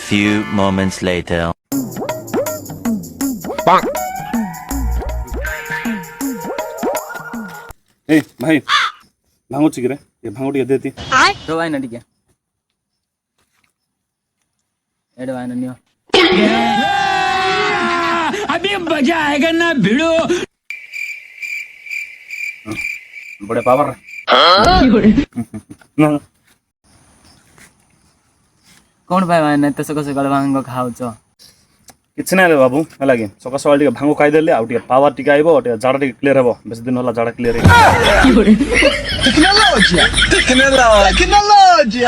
few moments later. ए भाई भांगो चिकरे ये भांगो टिके देती तो भाई ना ठीक है एड भाई ना नियो अभी मजा आएगा ना भिड़ो बड़े पावर कौन भाई भाई ना तो सकाळ भांग खाउछ किछि नै रे बाबू हलागे सका सकाळ टिके भांगो खाइ देले आउ टिके पावर टिके आइबो टिके जाडा टिके क्लियर हेबो बेसी दिन होला जाडा क्लियर टेक्नोलॉजी